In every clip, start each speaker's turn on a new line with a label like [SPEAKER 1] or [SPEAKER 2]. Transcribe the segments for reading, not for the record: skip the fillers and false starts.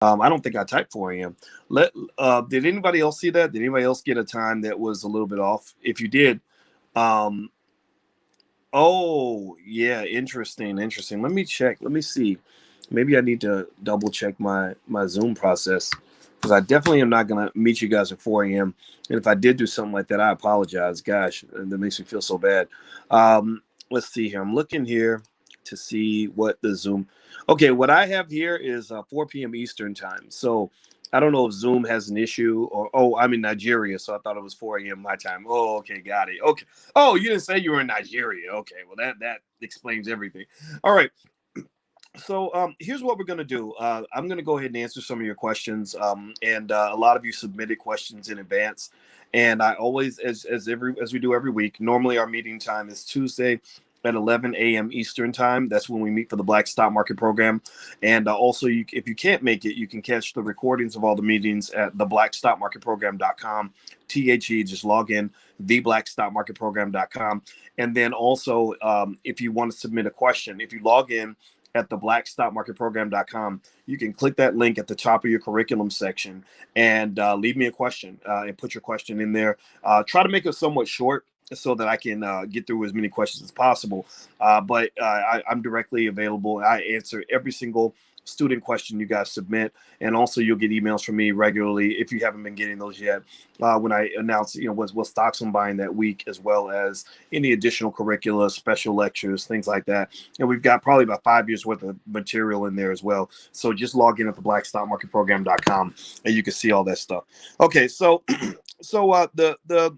[SPEAKER 1] I don't think I typed 4 a.m. Did anybody else see that? Did anybody else get a time that was a little bit off? If you did, um, oh yeah, interesting, interesting. Let me check. Let me see. Maybe I need to double check my Zoom process because I definitely am not gonna meet you guys at 4 a.m. And if I did do something like that, I apologize. Gosh, that makes me feel so bad. Let's see here. I'm looking here to see what the Zoom. Okay, what I have here is 4 p.m. Eastern time. So I don't know if Zoom has an issue or I'm in Nigeria, so I thought it was 4 a.m. my time. Oh, okay, got it. Okay. Oh, you didn't say you were in Nigeria. Okay, well that explains everything. All right. So here's what we're going to do. I'm going to go ahead and answer some of your questions, and a lot of you submitted questions in advance. And I always, as we do every week, normally our meeting time is Tuesday at 11 a.m. Eastern time. That's when we meet for the Black Stock Market Program. And also, if you can't make it, you can catch the recordings of all the meetings at theblackstockmarketprogram.com. Just log in, theblackstockmarketprogram.com. And then also, if you want to submit a question, if you log in at the blackstockmarketprogram.com, you can click that link at the top of your curriculum section and leave me a question and put your question in there. Try to make it somewhat short so that I can get through as many questions as possible. I'm directly available. I answer every single student question you guys submit, and also you'll get emails from me regularly if you haven't been getting those yet when I announce what stocks I'm buying that week, as well as any additional curricula, special lectures, things like that. And we've got probably about 5 years worth of material in there as well. So just log in at the blackstockmarketprogram.com and you can see all that stuff. Okay, so the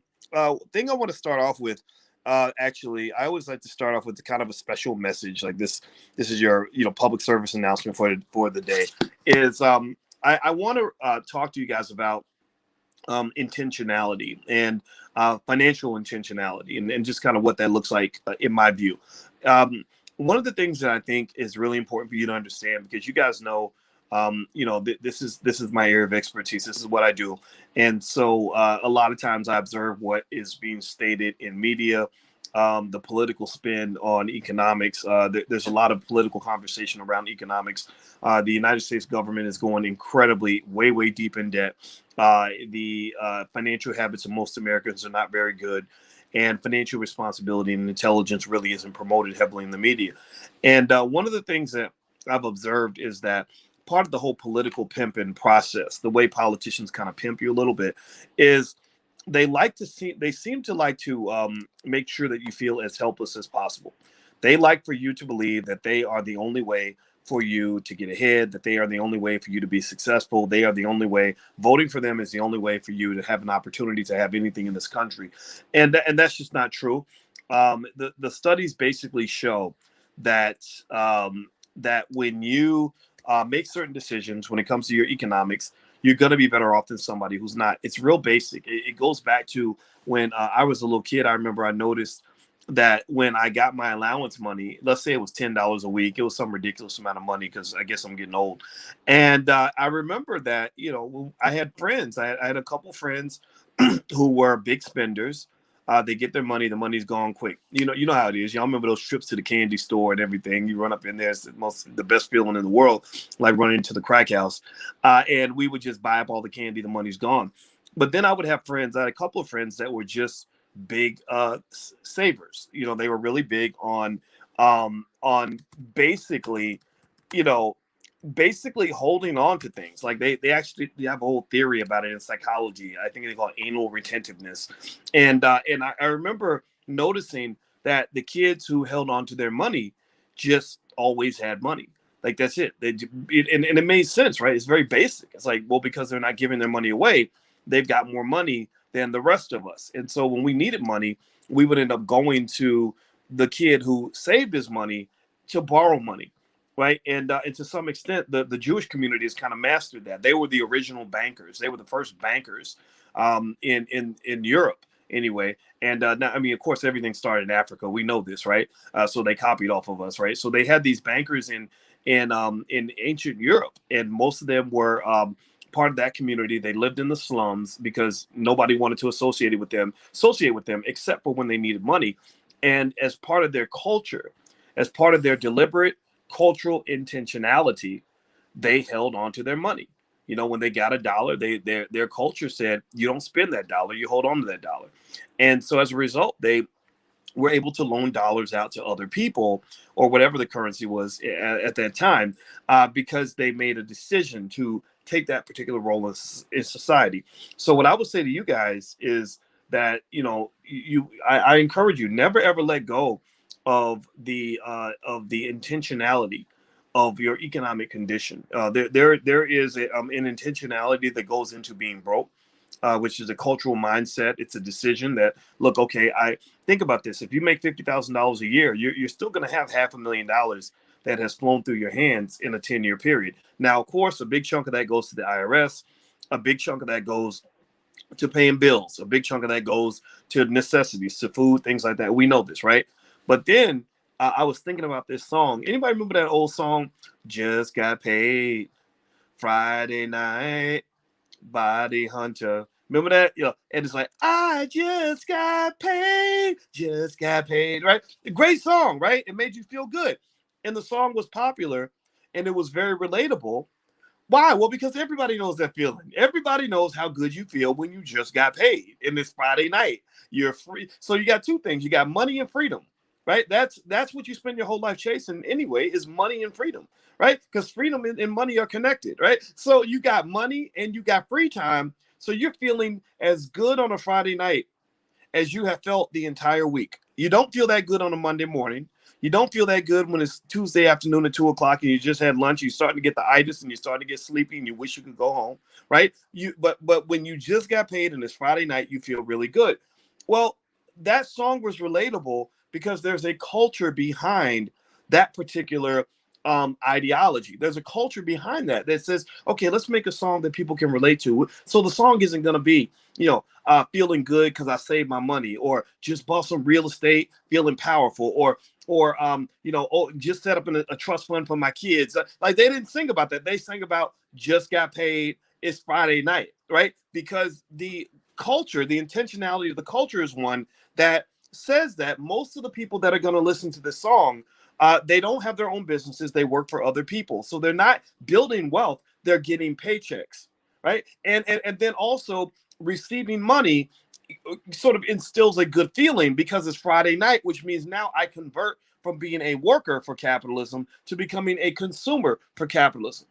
[SPEAKER 1] thing I want to start off with, actually, I always like to start off with the kind of a special message like this. This is your public service announcement for the day. Is I want to talk to you guys about intentionality and financial intentionality, and just kind of what that looks like in my view. One of the things that I think is really important for you to understand, because you guys know, this is my area of expertise. This is what I do, and so a lot of times I observe what is being stated in media. The political spin on economics. There's a lot of political conversation around economics. The United States government is going incredibly, way, way deep in debt. The financial habits of most Americans are not very good. And financial responsibility and intelligence really isn't promoted heavily in the media. And one of the things that I've observed is that part of the whole political pimping process, the way politicians kind of pimp you a little bit, is they seem to like to make sure that you feel as helpless as possible. They like for you to believe that they are the only way for you to get ahead, that they are the only way for you to be successful. They are the only way. Voting for them is the only way for you to have an opportunity to have anything in this country. And that's just not true. The studies basically show that that when you make certain decisions when it comes to your economics, you're going to be better off than somebody who's not. It's real basic. It goes back to when I was a little kid. I remember I noticed that when I got my allowance money, let's say it was $10 a week, it was some ridiculous amount of money because I guess I'm getting old. And I remember that, I had friends. I had a couple friends who were big spenders. They get their money, the money's gone quick. You know how it is. Y'all remember those trips to the candy store and everything. You run up in there, it's the best feeling in the world, like running into the crack house. And we would just buy up all the candy, the money's gone. But then I would have friends, I had a couple of friends that were just big savers. They were really big on basically, you know, basically holding on to things. Like they actually have a whole theory about it in psychology. I think they call it anal retentiveness. And I remember noticing that the kids who held on to their money just always had money. Like that's it. And it made sense, right? It's very basic. It's like, well, because they're not giving their money away, they've got more money than the rest of us. And so when we needed money, we would end up going to the kid who saved his money to borrow money, right? And to some extent, the Jewish community has kind of mastered that. They were the original bankers. They were the first bankers in Europe, anyway. And now, I mean, of course, everything started in Africa. We know this, right? So they copied off of us, right? So they had these bankers in ancient Europe, and most of them were part of that community. They lived in the slums because nobody wanted to associate with them, except for when they needed money. And as part of their culture, as part of their deliberate cultural intentionality, they held on to their money. You know, when they got a dollar, their culture said, you don't spend that dollar, you hold on to that dollar. And so as a result, they were able to loan dollars out to other people, or whatever the currency was at that time, because they made a decision to take that particular role in society. So what I would say to you guys is that, you know, I encourage you, never ever let go of the intentionality of your economic condition. There is an intentionality that goes into being broke, which is a cultural mindset. It's a decision that, look, okay, I think about this. If you make $50,000 a year, you're still going to have $500,000 that has flown through your hands in a 10-year period. Now, of course, a big chunk of that goes to the IRS. A big chunk of that goes to paying bills. A big chunk of that goes to necessities, to food, things like that. We know this, right? But then I was thinking about this song. Anybody remember that old song, Just Got Paid Friday Night? Body Hunter. Remember that? You know, and it's like, I just got paid, right? A great song, right? It made you feel good. And the song was popular and it was very relatable. Why? Well, because everybody knows that feeling. Everybody knows how good you feel when you just got paid and it's Friday night. You're free. So you got two things. You got money and freedom, right? That's what you spend your whole life chasing anyway, is money and freedom, right? Because freedom and money are connected, right? So you got money and you got free time. So you're feeling as good on a Friday night as you have felt the entire week. You don't feel that good on a Monday morning. You don't feel that good when it's Tuesday afternoon at 2 o'clock and you just had lunch. You're starting to get the itis and you're starting to get sleepy and you wish you could go home, right? But when you just got paid and it's Friday night, you feel really good. Well, that song was relatable because there's a culture behind that particular ideology. There's a culture behind that says, okay, let's make a song that people can relate to. So the song isn't going to be, feeling good because I saved my money, or just bought some real estate, feeling powerful, or just set up a trust fund for my kids. Like, they didn't sing about that. They sang about just got paid. It's Friday night, right? Because the culture, the intentionality of the culture is one that says that most of the people that are going to listen to this song, they don't have their own businesses. They work for other people. So they're not building wealth. They're getting paychecks, right? And then also receiving money sort of instills a good feeling because it's Friday night, which means now I convert from being a worker for capitalism to becoming a consumer for capitalism.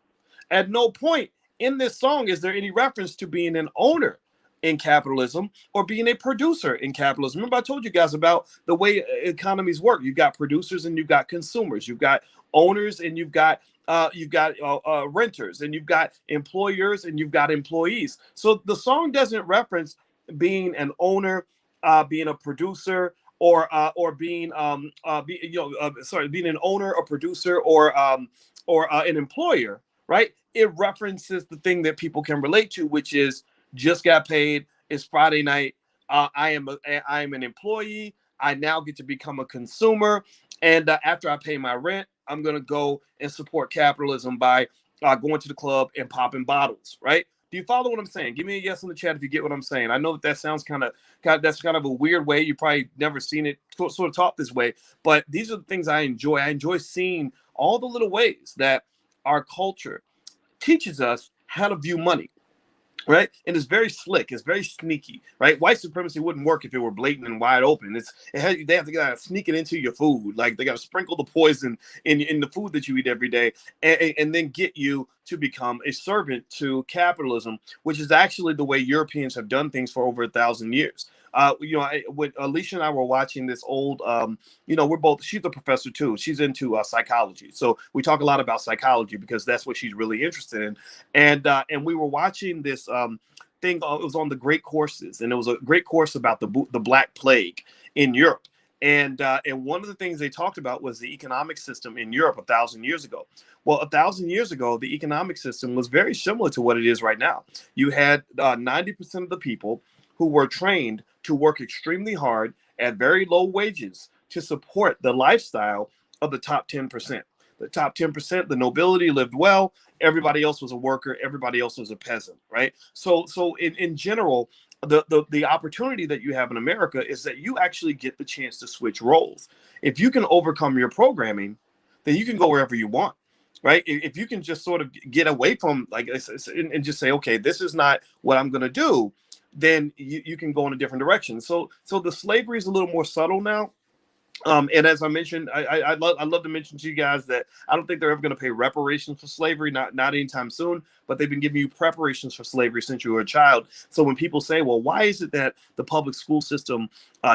[SPEAKER 1] At no point in this song is there any reference to being an owner in capitalism or being a producer in capitalism. Remember, I told you guys about the way economies work. You've got producers and you've got consumers. You've got owners and you've got renters, and you've got employers and you've got employees. So the song doesn't reference being an owner, being a producer, or being being an owner, a producer, or an employer, right? It references the thing that people can relate to, which is just got paid. It's Friday night. I am an employee. I now get to become a consumer, and after I pay my rent, I'm going to go and support capitalism by going to the club and popping bottles, right? Do you follow what I'm saying? Give me a yes in the chat if you get what I'm saying. I know that sounds that's kind of a weird way. You probably never seen it sort of taught this way, but these are the things I enjoy. I enjoy seeing all the little ways that our culture teaches us how to view money. Right, and it's very slick. It's very sneaky. Right, white supremacy wouldn't work if it were blatant and wide open. They have to sneak it into your food. Like, they got to sprinkle the poison in the food that you eat every day, and then get you to become a servant to capitalism, which is actually the way Europeans have done things for over 1,000 years. When Alicia and I were watching this old, she's a professor too. She's into psychology. So we talk a lot about psychology because that's what she's really interested in. And we were watching this thing. It was on the Great Courses, and it was a great course about the Black Plague in Europe. And one of the things they talked about was the economic system in Europe 1,000 years ago. Well, 1,000 years ago, the economic system was very similar to what it is right now. You had 90% of the people who were trained to work extremely hard at very low wages to support the lifestyle of the top 10%. The top 10%, the nobility lived well. Everybody else was a worker. Everybody else was a peasant, right? So in general, the opportunity that you have in America is that you actually get the chance to switch roles. If you can overcome your programming, then you can go wherever you want. right? If you can just sort of get away from and just say, okay, this is not what I'm going to do, then you can go in a different direction. So the slavery is a little more subtle now. And as I mentioned, I love to mention to you guys that I don't think they're ever going to pay reparations for slavery, not anytime soon. But they've been giving you preparations for slavery since you were a child. So when people say, "Well, why is it that the public school system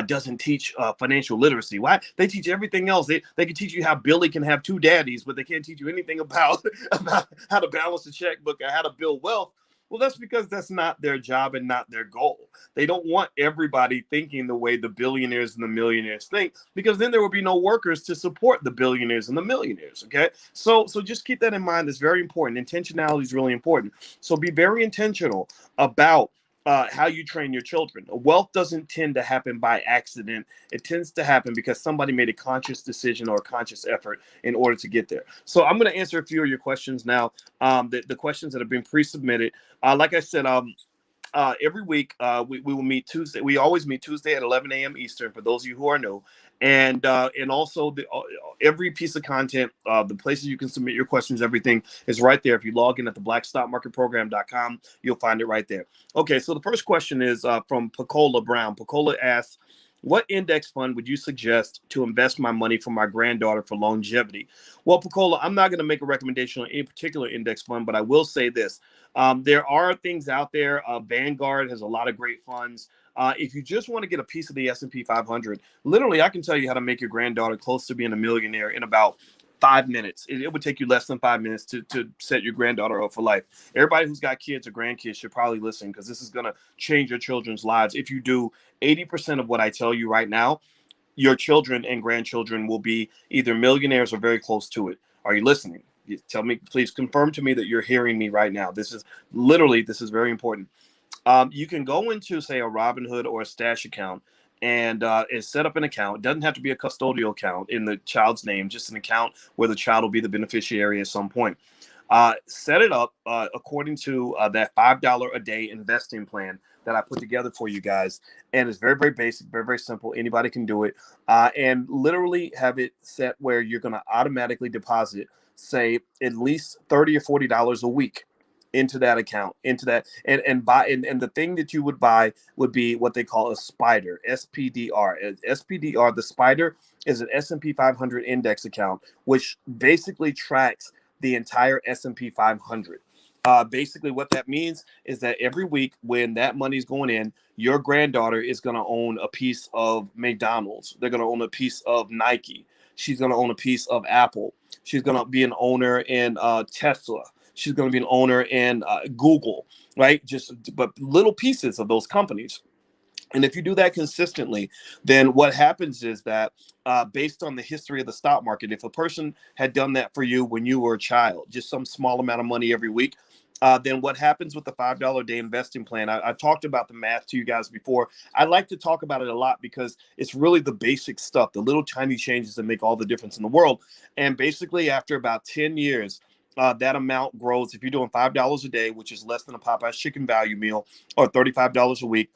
[SPEAKER 1] doesn't teach financial literacy? Why they teach everything else? They can teach you how Billy can have two daddies, but they can't teach you anything about about how to balance a checkbook or how to build wealth." Well, that's because that's not their job and not their goal. They don't want everybody thinking the way the billionaires and the millionaires think, because then there will be no workers to support the billionaires and the millionaires. Okay, so just keep that in mind. It's very important. Intentionality is really important. So be very intentional about how you train your children. Wealth doesn't tend to happen by accident. It tends to happen because somebody made a conscious decision or a conscious effort in order to get there. So I'm going to answer a few of your questions now. The questions that have been pre-submitted. Like I said, every week we will meet Tuesday. We always meet Tuesday at 11 a.m. Eastern, for those of you who are new. And also every piece of content, the places you can submit your questions, everything is right there. If you log in at the blackstockmarketprogram.com, you'll find it right there. Okay, so the first question is from Pacola Brown. Pacola asks, what index fund would you suggest to invest my money for my granddaughter for longevity? Well, Pacola, I'm not going to make a recommendation on any particular index fund, but I will say this. There are things out there. Vanguard has a lot of great funds. If you just want to get a piece of the S&P 500, literally, I can tell you how to make your granddaughter close to being a millionaire in about 5 minutes. It would take you less than 5 minutes to set your granddaughter up for life. Everybody who's got kids or grandkids should probably listen, because this is going to change your children's lives. If you do 80% of what I tell you right now, your children and grandchildren will be either millionaires or very close to it. Are you listening? Tell me, please confirm to me that you're hearing me right now. This is very important. You can go into, say, a Robinhood or a Stash account and set up an account. It doesn't have to be a custodial account in the child's name, just an account where the child will be the beneficiary at some point. Set it up according to that $5 a day investing plan that I put together for you guys. And it's very, very basic, very, very simple. Anybody can do it. And literally have it set where you're going to automatically deposit, say, at least $30 or $40 a week into that account, and the thing that you would buy would be what they call a spider, SPDR. SPDR, the spider, is an S&P 500 index account, which basically tracks the entire S&P 500. Basically, what that means is that every week when that money's going in, your granddaughter is going to own a piece of McDonald's. They're going to own a piece of Nike. She's going to own a piece of Apple. She's going to be an owner in Tesla. She's going to be an owner in Google, right? But little pieces of those companies. And if you do that consistently, then what happens is that based on the history of the stock market, if a person had done that for you when you were a child, just some small amount of money every week, then what happens with the $5 a day investing plan? I talked about the math to you guys before. I like to talk about it a lot because it's really the basic stuff, the little tiny changes that make all the difference in the world. And basically, after about 10 years, that amount grows. If you're doing $5 a day, which is less than a Popeye's chicken value meal, or $35 a week,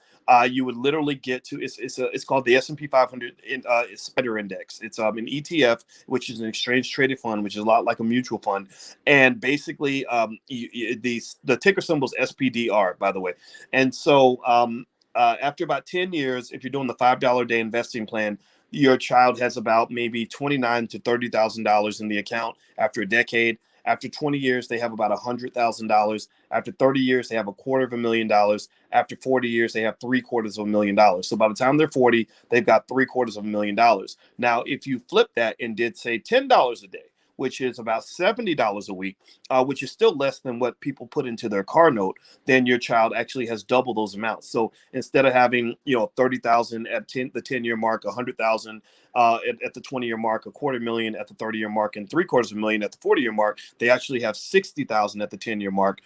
[SPEAKER 1] you would literally get to it's called the S&P 500 Spider Index. It's an ETF, which is an exchange traded fund, which is a lot like a mutual fund. And basically, the ticker symbol is SPDR, by the way. And so after about 10 years, if you're doing the $5 a day investing plan, your child has about maybe $29,000 to $30,000 in the account. After a decade, after 20 years, they have about $100,000. After 30 years, they have $250,000. After 40 years, they have $750,000. So by the time they're 40, they've got $750,000. Now, if you flip that and did, say, $10 a day, which is about $70 a week, which is still less than what people put into their car note, then your child actually has double those amounts. So instead of having 30,000 at the 10-year mark, 100,000 at the 20-year mark, $250,000 at the 30-year mark, and $750,000 at the 40-year mark, they actually have 60,000 at the 10-year mark,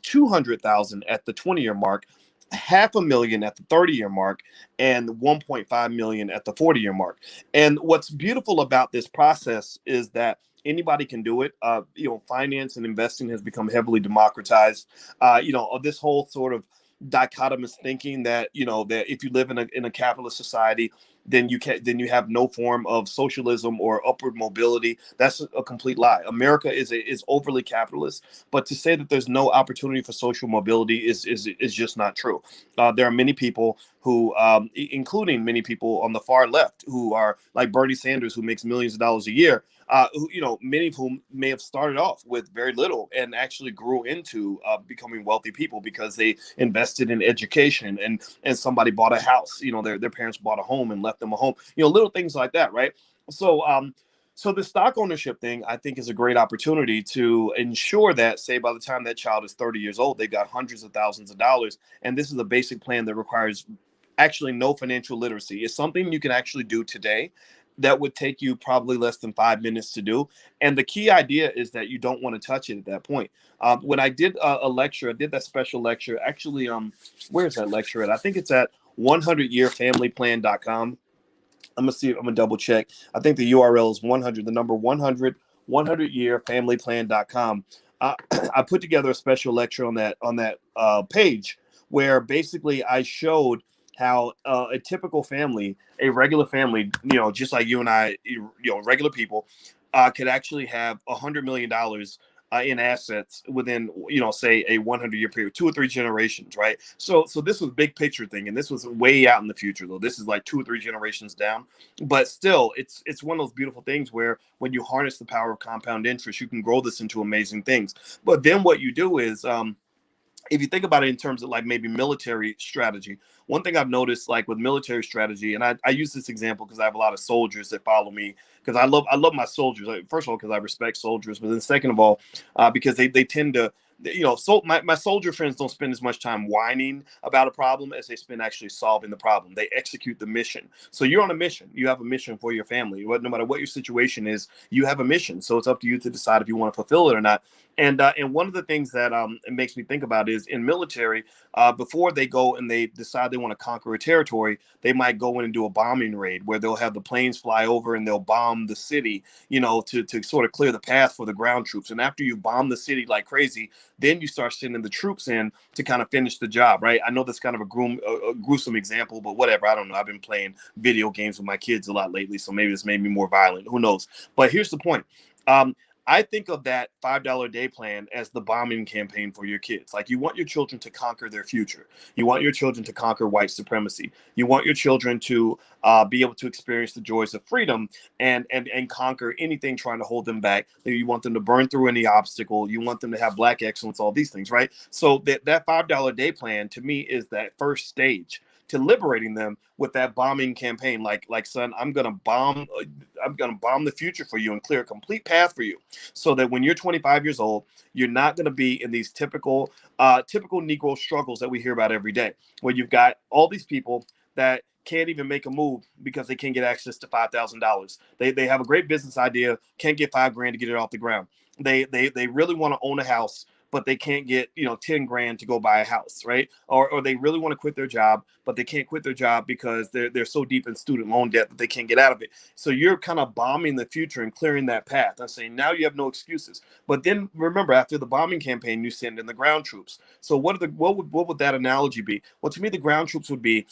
[SPEAKER 1] 200,000 at the 20-year mark, $500,000 at the 30-year mark, and 1.5 million at the 40-year mark. And what's beautiful about this process is that anybody can do it. Finance and investing has become heavily democratized. This whole sort of dichotomous thinking that that if you live in a capitalist society, then you have no form of socialism or upward mobility. That's a complete lie. America is overly capitalist, but to say that there's no opportunity for social mobility is just not true. There are many people who, including many people on the far left, who are like Bernie Sanders, who makes millions of dollars a year. Who, many of whom may have started off with very little and actually grew into becoming wealthy people because they invested in education, and somebody bought a house. Their parents bought a home and left them a home. Little things like that, right? So, so the stock ownership thing, I think, is a great opportunity to ensure that, say, by the time that child is 30 years old, they've got hundreds of thousands of dollars. And this is a basic plan that requires actually no financial literacy. It's something you can actually do today that would take you probably less than 5 minutes to do. And the key idea is that you don't want to touch it at that point. When I did a lecture, I did that special lecture. Actually, where's that lecture at? I think it's at 100yearfamilyplan.com. I'm gonna see. I'm gonna double check. I think the URL is 100. The number 100yearfamilyplan.com. I put together a special lecture on that page where basically I showed how a typical family, a regular family, just like you and I, regular people, could actually have $100 million in assets within, say a 100-year period, 2 or 3 generations, right? So this was big picture thing, and this was way out in the future, though. This is like 2 or 3 generations down, but still, it's one of those beautiful things where when you harness the power of compound interest, you can grow this into amazing things. But then what you do is, if you think about it in terms of like maybe military strategy, one thing I've noticed, like with military strategy, and I use this example because I have a lot of soldiers that follow me, because I love my soldiers. Like, first of all, because I respect soldiers, but then second of all, because they tend to, so my soldier friends don't spend as much time whining about a problem as they spend actually solving the problem. They execute the mission. So you're on a mission. You have a mission for your family. No matter what your situation is, you have a mission. So it's up to you to decide if you want to fulfill it or not. And one of the things that it makes me think about is in military, before they go and they decide they want to conquer a territory, they might go in and do a bombing raid where they'll have the planes fly over and they'll bomb the city, to sort of clear the path for the ground troops. And after you bomb the city like crazy, then you start sending the troops in to kind of finish the job, right? I know that's kind of a gruesome example, but whatever. I don't know. I've been playing video games with my kids a lot lately, so maybe it's made me more violent. Who knows? But here's the point. I think of that $5 a day plan as the bombing campaign for your kids. Like, you want your children to conquer their future. You want your children to conquer white supremacy. You want your children to be able to experience the joys of freedom and conquer anything trying to hold them back. You want them to burn through any obstacle. You want them to have Black excellence, all these things, right? So that $5 a day plan to me is that first stage to liberating them with that bombing campaign. Like, son, I'm gonna bomb the future for you and clear a complete path for you, so that when you're 25 years old, you're not gonna be in these typical Negro struggles that we hear about every day, where you've got all these people that can't even make a move because they can't get access to $5,000. They have a great business idea, can't get $5,000 to get it off the ground. They really want to own a house, but they can't get 10 grand to go buy a house, right? Or they really want to quit their job, but they can't quit their job because they're so deep in student loan debt that they can't get out of it. So you're kind of bombing the future and clearing that path. I'm saying now you have no excuses. But then remember, after the bombing campaign, you send in the ground troops. So what would that analogy be? Well, to me, the ground troops would be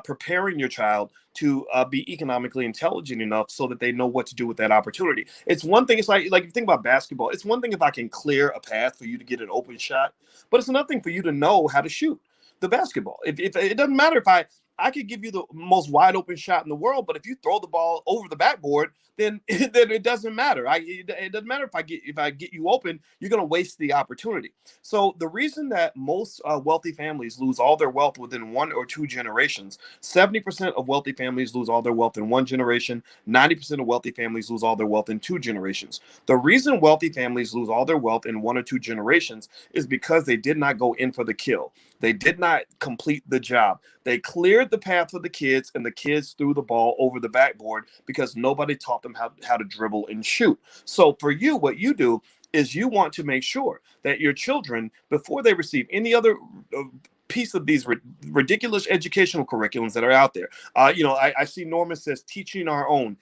[SPEAKER 1] preparing your child to be economically intelligent enough so that they know what to do with that opportunity. It's one thing. It's like if you think about basketball, it's one thing if I can clear a path for you to get an open shot, but it's another thing for you to know how to shoot the basketball. If it doesn't matter if I could give you the most wide open shot in the world, but if you throw the ball over the backboard, then it doesn't matter. It doesn't matter if I get you open, you're going to waste the opportunity. So the reason that most wealthy families lose all their wealth within 1 or 2 generations, 70% of wealthy families lose all their wealth in 1 generation, 90% of wealthy families lose all their wealth in 2 generations. The reason wealthy families lose all their wealth in 1 or 2 generations is because they did not go in for the kill. They did not complete the job. They cleared the path for the kids, and the kids threw the ball over the backboard because nobody taught them how to dribble and shoot. So for you, what you do is you want to make sure that your children, before they receive any other piece of these ridiculous educational curriculums that are out there, I see Norman says teaching our own.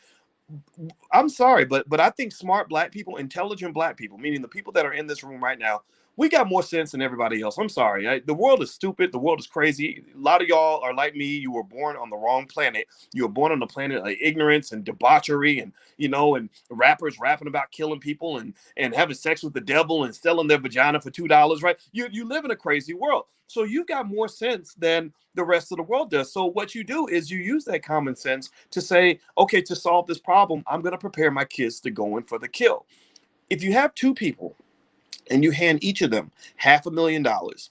[SPEAKER 1] I'm sorry, but I think smart Black people, intelligent Black people, meaning the people that are in this room right now, We got more sense than everybody else. I'm sorry. The world is stupid. The world is crazy. A lot of y'all are like me. You were born on the wrong planet. You were born on the planet of ignorance and debauchery, and and rappers rapping about killing people and having sex with the devil and selling their vagina for $2. Right? You live in a crazy world. So you've got more sense than the rest of the world does. So what you do is you use that common sense to say, okay, to solve this problem, I'm going to prepare my kids to go in for the kill. If you have two people and you hand each of them $500,000,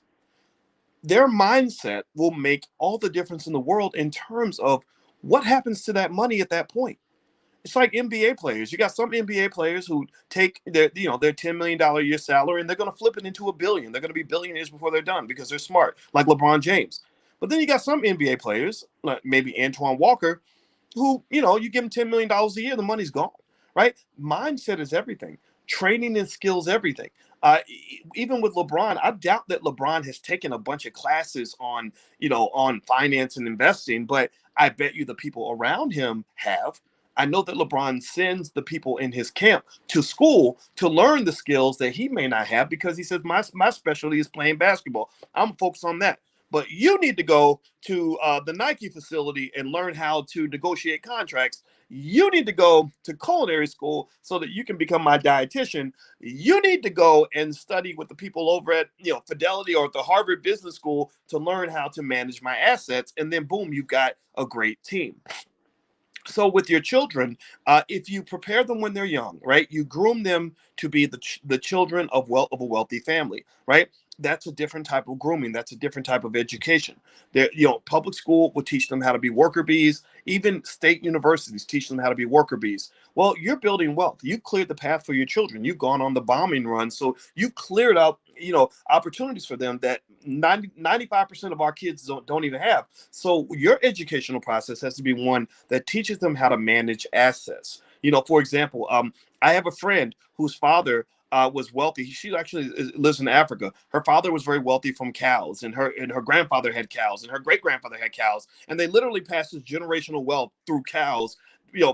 [SPEAKER 1] their mindset will make all the difference in the world in terms of what happens to that money at that point. It's like NBA players. You got some NBA players who take their $10 million a year salary and they're going to flip it into $1 billion. They're going to be billionaires before they're done because they're smart, like LeBron James. But then you got some NBA players, like maybe Antoine Walker, who, you give him $10 million a year, the money's gone, right? Mindset is everything. Training and skills, everything. Even with LeBron, I doubt that LeBron has taken a bunch of classes on finance and investing, but I bet you the people around him have. I know that LeBron sends the people in his camp to school to learn the skills that he may not have because he says, my specialty is playing basketball. I'm focused on that. But you need to go to the Nike facility and learn how to negotiate contracts. You need to go to culinary school so that you can become my dietitian. You need to go and study with the people over at Fidelity or at the Harvard Business School to learn how to manage my assets. And then boom, you've got a great team. So with your children, if you prepare them when they're young, right, you groom them to be the children of a wealthy family, right? That's a different type of grooming. That's a different type of education. Public school will teach them how to be worker bees. Even state universities teach them how to be worker bees. Well, you're building wealth. You cleared the path for your children. You've gone on the bombing run. So you cleared out, opportunities for them that 95% of our kids don't even have. So your educational process has to be one that teaches them how to manage assets. For example, I have a friend whose father was wealthy. She actually lives in Africa. Her father was very wealthy from cows, and her grandfather had cows, and her great grandfather had cows, and they literally passed this generational wealth through cows,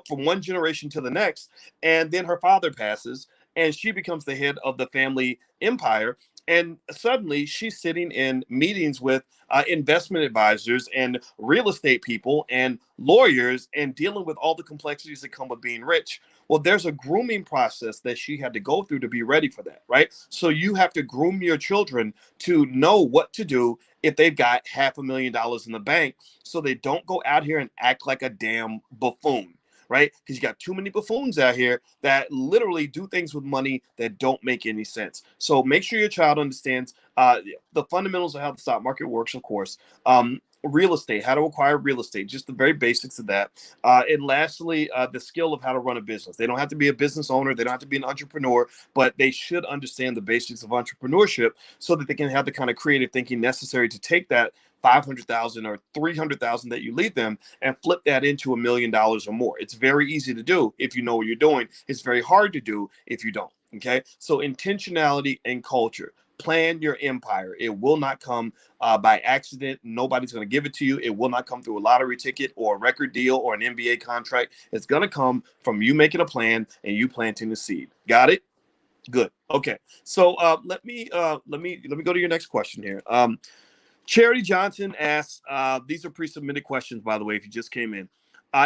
[SPEAKER 1] from one generation to the next. And then her father passes, and she becomes the head of the family empire. And suddenly she's sitting in meetings with investment advisors and real estate people and lawyers and dealing with all the complexities that come with being rich. Well, there's a grooming process that she had to go through to be ready for that, right? So you have to groom your children to know what to do if they've got $500,000 in the bank so they don't go out here and act like a damn buffoon. Right? Because you got too many buffoons out here that literally do things with money that don't make any sense. So make sure your child understands the fundamentals of how the stock market works, of course. Real estate, how to acquire real estate, just the very basics of that. And lastly, the skill of how to run a business. They don't have to be a business owner. They don't have to be an entrepreneur, but they should understand the basics of entrepreneurship so that they can have the kind of creative thinking necessary to take that 500,000 or 300,000 that you leave them and flip that into $1 million or more. It's very easy to do if you know what you're doing. It's very hard to do if you don't. Okay. So intentionality and culture. Plan your empire. It will not come by accident. Nobody's going to give it to you. It will not come through a lottery ticket or a record deal or an NBA contract. It's going to come from you making a plan and you planting the seed. Got it? Good. Okay. So let me go to your next question here. Charity Johnson asks, these are pre-submitted questions, by the way, if you just came in.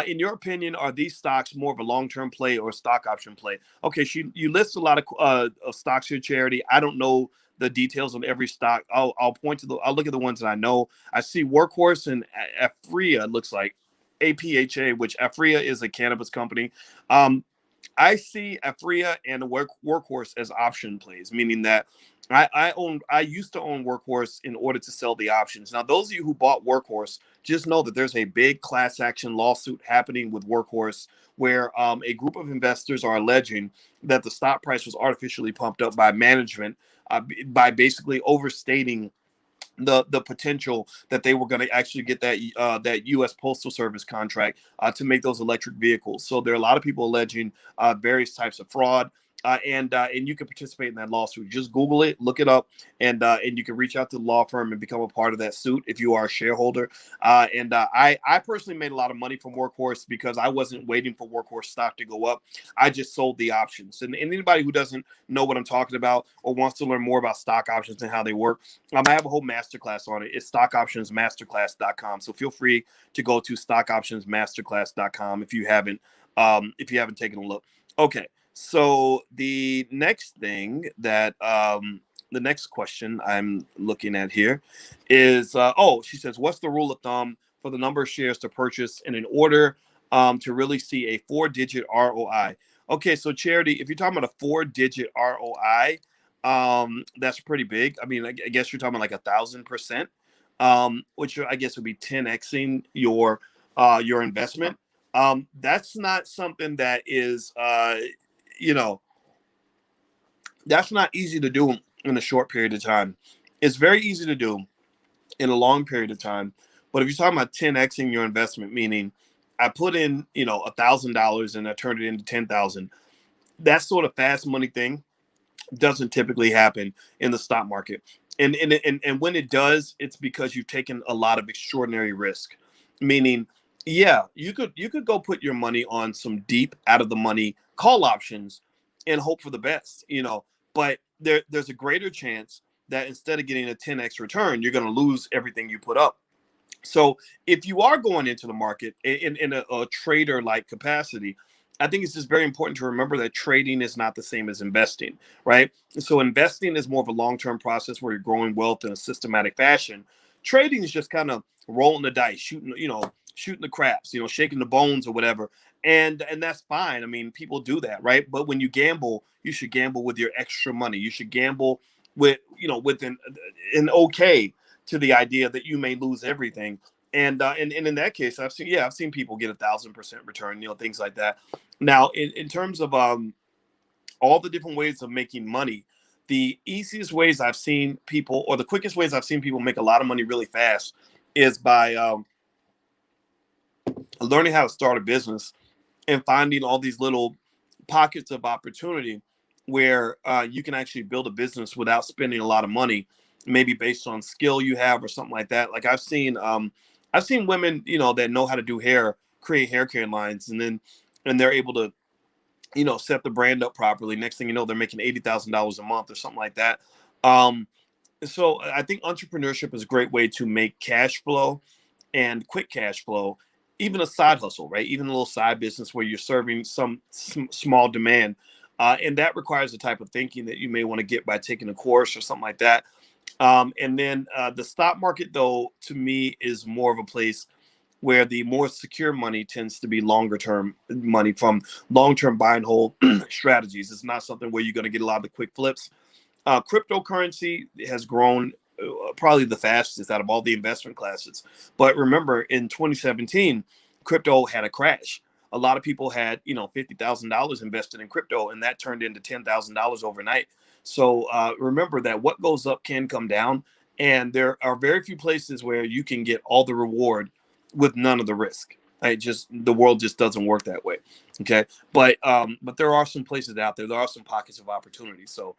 [SPEAKER 1] In your opinion, are these stocks more of a long-term play or a stock option play? Okay, you list a lot of stocks here, Charity. I don't know the details on every stock. I'll look at the ones that I know. I see Workhorse and Afria, looks like APHA, which Afria is a cannabis company. I see Afria and Workhorse as option plays, meaning that I used to own Workhorse in order to sell the options. Now, those of you who bought Workhorse, just know that there's a big class action lawsuit happening with Workhorse where a group of investors are alleging that the stock price was artificially pumped up by management by basically overstating the potential that they were going to actually get that U.S. Postal Service contract to make those electric vehicles. So there are a lot of people alleging various types of fraud. and you can participate in that lawsuit. Just Google it, look it up, and you can reach out to the law firm and become a part of that suit if you are a shareholder. I personally made a lot of money from Workhorse because I wasn't waiting for Workhorse stock to go up. I just sold the options. And anybody who doesn't know what I'm talking about or wants to learn more about stock options and how they work, I have a whole masterclass on it. It's stockoptionsmasterclass.com. So feel free to go to stockoptionsmasterclass.com if you haven't taken a look. Okay. So the next thing that the next question I'm looking at here is she says, what's the rule of thumb for the number of shares to purchase and in order to really see a 4-digit ROI? Okay, so Charity, if you're talking about a 4-digit ROI, that's pretty big. I mean, I guess you're talking about like 1,000%, which I guess would be 10xing your investment. That's not something that is that's not easy to do in a short period of time. It's very easy to do in a long period of time. But if you're talking about 10xing your investment, meaning I put in, $1,000 and I turned it into 10,000, that sort of fast money thing doesn't typically happen in the stock market. And when it does, it's because you've taken a lot of extraordinary risk. Meaning, yeah, you could go put your money on some deep out of the money call options and hope for the best, but there's a greater chance that instead of getting a 10x return, you're going to lose everything you put up. So if you are going into the market in a trader like capacity, I think it's just very important to remember that trading is not the same as investing, right? So investing is more of a long-term process where you're growing wealth in a systematic fashion. Trading is just kind of rolling the dice, shooting the craps, shaking the bones or whatever. And that's fine. I mean, people do that, right? But when you gamble, you should gamble with your extra money. You should gamble with an okay to the idea that you may lose everything. And in that case, I've seen people get 1,000% return, things like that. Now, in terms of all the different ways of making money, the easiest ways I've seen people, or the quickest ways I've seen people make a lot of money really fast, is by learning how to start a business and finding all these little pockets of opportunity where you can actually build a business without spending a lot of money, maybe based on skill you have or something like that. Like I've seen women, that know how to do hair, create hair care lines, and they're able to, set the brand up properly. Next thing you know, they're making $80,000 a month or something like that. So I think entrepreneurship is a great way to make cash flow and quick cash flow, even a side hustle, right? Even a little side business where you're serving some small demand. And that requires the type of thinking that you may want to get by taking a course or something like that. And then the stock market, though, to me, is more of a place where the more secure money tends to be longer term money from long-term buy and hold strategies. It's not something where you're going to get a lot of the quick flips. Cryptocurrency has grown probably the fastest out of all the investment classes. But remember, in 2017, crypto had a crash. A lot of people had, $50,000 invested in crypto, and that turned into $10,000 overnight. So remember that what goes up can come down, and there are very few places where you can get all the reward with none of the risk. The world just doesn't work that way. Okay, but there are some places out there. There are some pockets of opportunity. So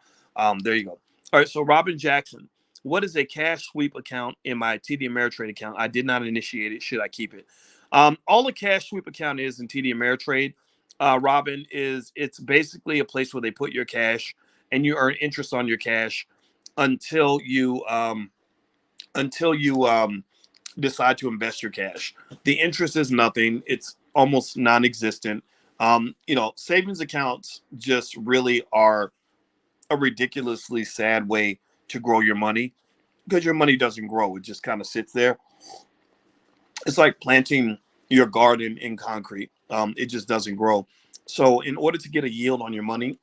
[SPEAKER 1] there you go. All right. So Robin Jackson, what is a cash sweep account in my TD Ameritrade account? I did not initiate it. Should I keep it? All a cash sweep account is in TD Ameritrade, Robin, is it's basically a place where they put your cash and you earn interest on your cash until you decide to invest your cash. The interest is nothing. It's almost non-existent. Savings accounts just really are a ridiculously sad way to grow your money because your money doesn't grow. It just kind of sits there. It's like planting your garden in concrete. It just doesn't grow. So in order to get a yield on your money,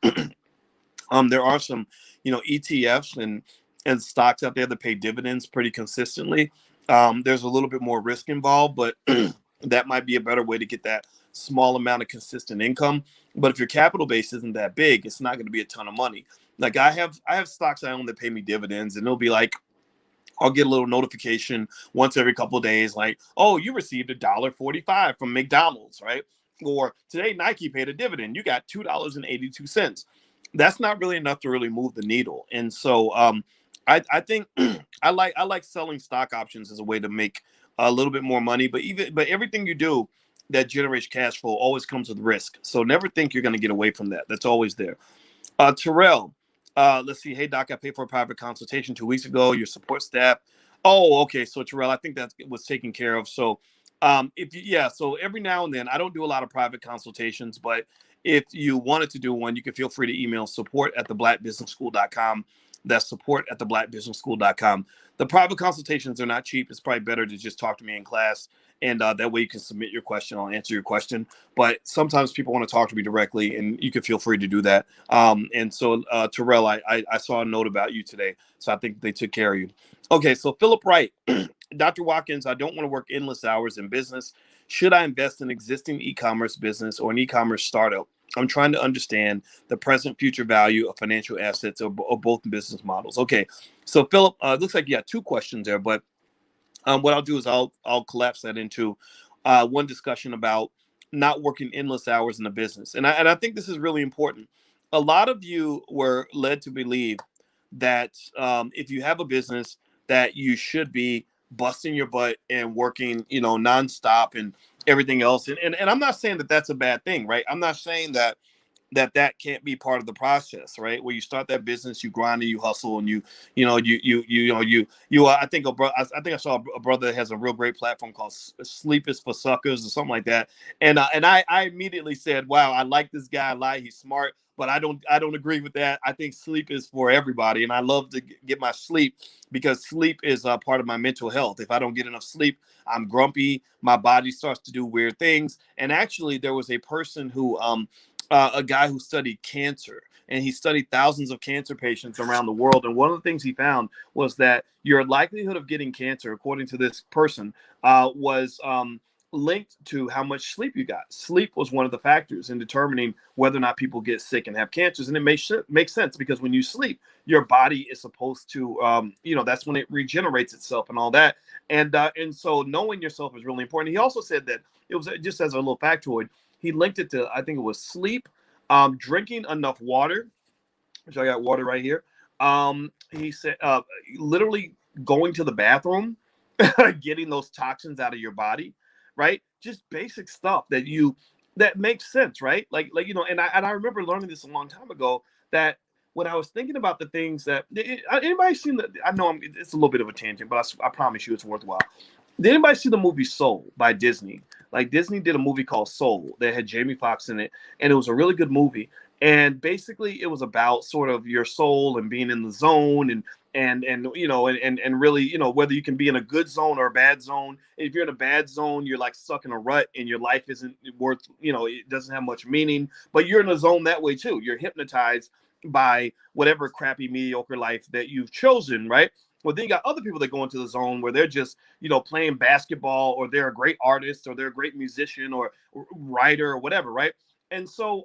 [SPEAKER 1] there are some, ETFs and stocks out there that pay dividends pretty consistently. There's a little bit more risk involved, but that might be a better way to get that small amount of consistent income. But if your capital base isn't that big, it's not going to be a ton of money. Like I have stocks I own that pay me dividends, and it'll be like I'll get a little notification once every couple of days, like, oh, you received $1.45 from McDonald's, right? Or today Nike paid a dividend. You got $2.82. that's not really enough to really move the needle. And so I think I like selling stock options as a way to make a little bit more money. But everything you do that generates cash flow always comes with risk. So never think you're going to get away from that. That's always there. Terrell, let's see. Hey, Doc, I paid for a private consultation 2 weeks ago. Your support staff. Oh, okay. So Terrell, I think that was taken care of. So, so every now and then, I don't do a lot of private consultations, but if you wanted to do one, you can feel free to email support@theblackbusinessschool.com. That's support@theblackbusinessschool.com. The private consultations are not cheap. It's probably better to just talk to me in class, and that way you can submit your question. I'll answer your question. But sometimes people want to talk to me directly, and you can feel free to do that. And so, Terrell, I saw a note about you today, so I think they took care of you. Okay, so Philip Wright, Dr. Watkins, I don't want to work endless hours in business. Should I invest in existing e-commerce business or an e-commerce startup? I'm trying to understand the present future value of financial assets or both business models. Okay, so Philip, it looks like you got two questions there, but what I'll do is I'll collapse that into one discussion about not working endless hours in the business, and I think this is really important. A lot of you were led to believe that if you have a business, that you should be busting your butt and working, nonstop and everything else. And I'm not saying that that's a bad thing, right? I'm not saying that can't be part of the process, right? Where you start that business, you grind and you hustle, and I think I think I saw a brother that has a real great platform called Sleep is for Suckers or something like that. And I immediately said, wow, I like this guy a lot. He's smart, but I don't agree with that. I think sleep is for everybody, and I love to get my sleep because sleep is a part of my mental health. If I don't get enough sleep, I'm grumpy. My body starts to do weird things. And actually, there was a person who a guy who studied cancer, and he studied thousands of cancer patients around the world. And one of the things he found was that your likelihood of getting cancer, according to this person, was linked to how much sleep you got. Sleep was one of the factors in determining whether or not people get sick and have cancers. And it makes sense because when you sleep, your body is supposed to, that's when it regenerates itself and all that. And so knowing yourself is really important. He also said that it was just as a little factoid. He linked it to, I think it was sleep, drinking enough water, which I got water right here. He said, literally going to the bathroom, getting those toxins out of your body, right? Just basic stuff that makes sense, right? And I remember learning this a long time ago that when I was thinking about the things that anybody seen that, I know it's a little bit of a tangent, but I promise you it's worthwhile. Did anybody see the movie Soul by Disney? Like Disney did a movie called Soul that had Jamie Foxx in it, and it was a really good movie. And basically, it was about sort of your soul and being in the zone, and really, whether you can be in a good zone or a bad zone. If you're in a bad zone, you're like stuck in a rut, and your life isn't worth, it doesn't have much meaning. But you're in a zone that way too. You're hypnotized by whatever crappy, mediocre life that you've chosen, right? Well, then you got other people that go into the zone where they're just, playing basketball, or they're a great artist, or they're a great musician or writer or whatever, right? And so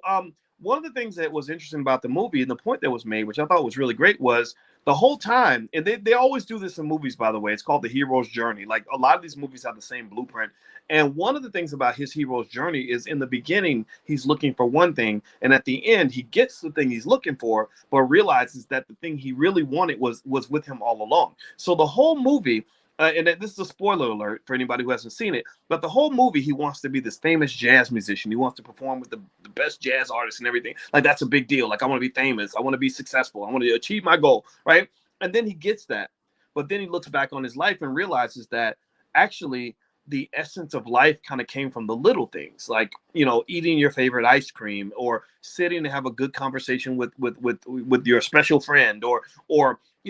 [SPEAKER 1] one of the things that was interesting about the movie and the point that was made, which I thought was really great, was the whole time, and they always do this in movies, by the way, it's called the hero's journey. Like a lot of these movies have the same blueprint. And one of the things about his hero's journey is in the beginning, he's looking for one thing. And at the end, he gets the thing he's looking for, but realizes that the thing he really wanted was with him all along. So the whole movie, and this is a spoiler alert for anybody who hasn't seen it, but the whole movie, he wants to be this famous jazz musician. He wants to perform with the best jazz artists and everything. Like, that's a big deal. Like, I want to be famous. I want to be successful. I want to achieve my goal, right? And then he gets that. But then he looks back on his life and realizes that actually the essence of life kind of came from the little things, like, eating your favorite ice cream, or sitting to have a good conversation with your special friend, or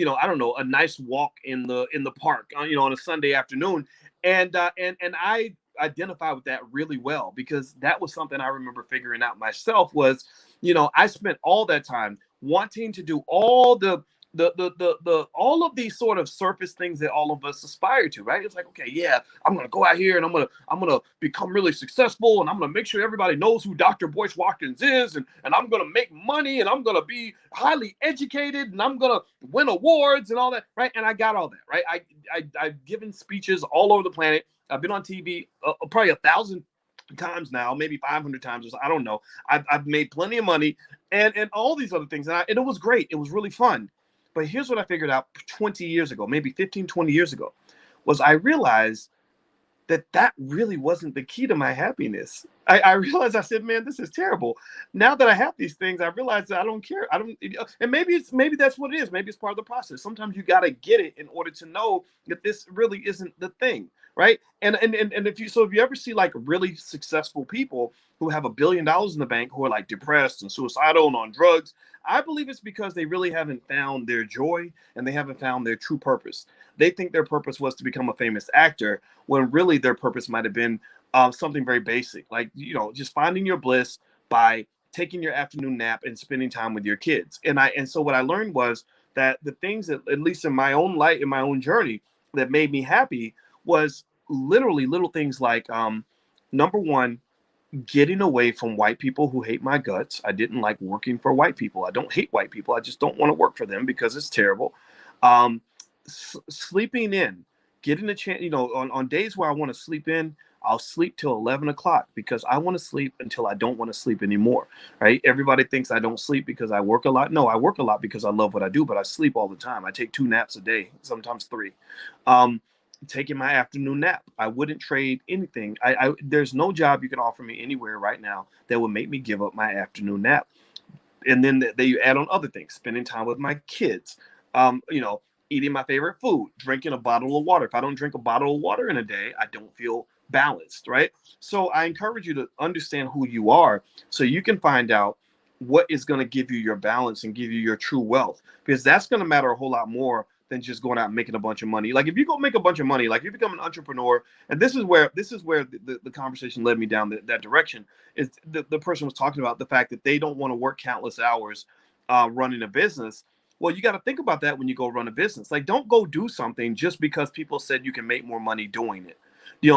[SPEAKER 1] I don't know, a nice walk in the park, on a Sunday afternoon. And I identify with that really well, because that was something I remember figuring out myself was, I spent all that time wanting to do all the all of these sort of surface things that all of us aspire to, right? It's like, okay, yeah, I'm gonna go out here and I'm gonna become really successful, and I'm gonna make sure everybody knows who Dr. Boyce Watkins is, and I'm gonna make money, and I'm gonna be highly educated, and I'm gonna win awards and all that, right? And I got all that, right? I've given speeches all over the planet. I've been on TV probably times now, maybe 500 times or so, I don't know. I've made plenty of money and all these other things. And it was great. It was really fun. But here's what I figured out 20 years ago, maybe 15, 20 years ago, was I realized that really wasn't the key to my happiness. I realized, I said, man, this is terrible. Now that I have these things, I realize that I don't care. I don't, and maybe that's what it is. Maybe it's part of the process. Sometimes you got to get it in order to know that this really isn't the thing. Right. And if you ever see like really successful people who have $1 billion in the bank, who are like depressed and suicidal and on drugs, I believe it's because they really haven't found their joy and they haven't found their true purpose. They think their purpose was to become a famous actor, when really their purpose might have been something very basic, like, just finding your bliss by taking your afternoon nap and spending time with your kids. And so what I learned was that the things that, at least in my own life, in my own journey, that made me happy was literally little things like, number one, getting away from white people who hate my guts. I didn't like working for white people. I don't hate white people. I just don't want to work for them because it's terrible. Sleeping in, getting a chance, on days where I want to sleep in, I'll sleep till 11 o'clock because I want to sleep until I don't want to sleep anymore, right? Everybody thinks I don't sleep because I work a lot. No, I work a lot because I love what I do, but I sleep all the time. I take 2 naps a day, sometimes 3. Taking my afternoon nap. I wouldn't trade anything. There's no job you can offer me anywhere right now that would make me give up my afternoon nap. And then you add on other things, spending time with my kids, eating my favorite food, drinking a bottle of water. If I don't drink a bottle of water in a day, I don't feel balanced, right? So I encourage you to understand who you are so you can find out what is going to give you your balance and give you your true wealth, because that's going to matter a whole lot more than just going out and making a bunch of money. Like if you go make a bunch of money, like you become an entrepreneur, and this is where the conversation led me down that direction, is the person was talking about the fact that they don't want to work countless hours running a business. Well, you got to think about that when you go run a business. Like, don't go do something just because people said you can make more money doing it.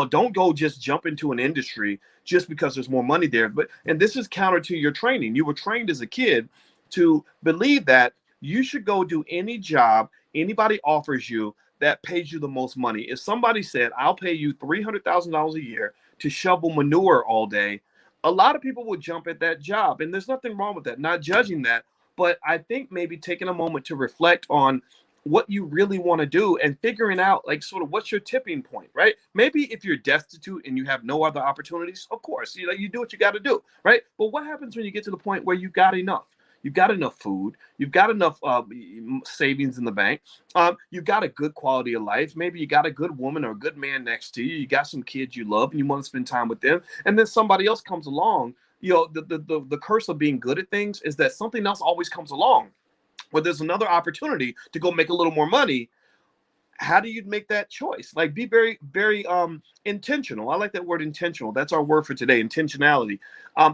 [SPEAKER 1] Don't go just jump into an industry just because there's more money there. And this is counter to your training. You were trained as a kid to believe that you should go do any job anybody offers you that pays you the most money. If somebody said, I'll pay you $300,000 a year to shovel manure all day, a lot of people would jump at that job. And there's nothing wrong with that, not judging that. But I think maybe taking a moment to reflect on what you really want to do and figuring out, like, sort of what's your tipping point, right? Maybe if you're destitute and you have no other opportunities, of course, you do what you got to do, right? But what happens when you get to the point where you've got enough? You've got enough food. You've got enough savings in the bank. You've got a good quality of life. Maybe you got a good woman or a good man next to you. You got some kids you love and you want to spend time with them. And then somebody else comes along. The curse of being good at things is that something else always comes along where there's another opportunity to go make a little more money. How do you make that choice? Like, be very, very intentional. I like that word, intentional. That's our word for today, intentionality.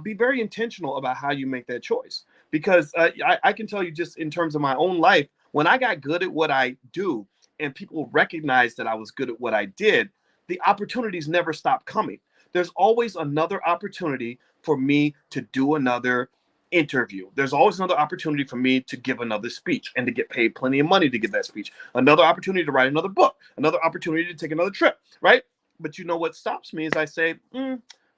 [SPEAKER 1] Be very intentional about how you make that choice. Because I can tell you, just in terms of my own life, when I got good at what I do and people recognized that I was good at what I did, the opportunities never stopped coming. There's always another opportunity for me to do another interview. There's always another opportunity for me to give another speech and to get paid plenty of money to give that speech. Another opportunity to write another book. Another opportunity to take another trip, right? But you know what stops me is I say,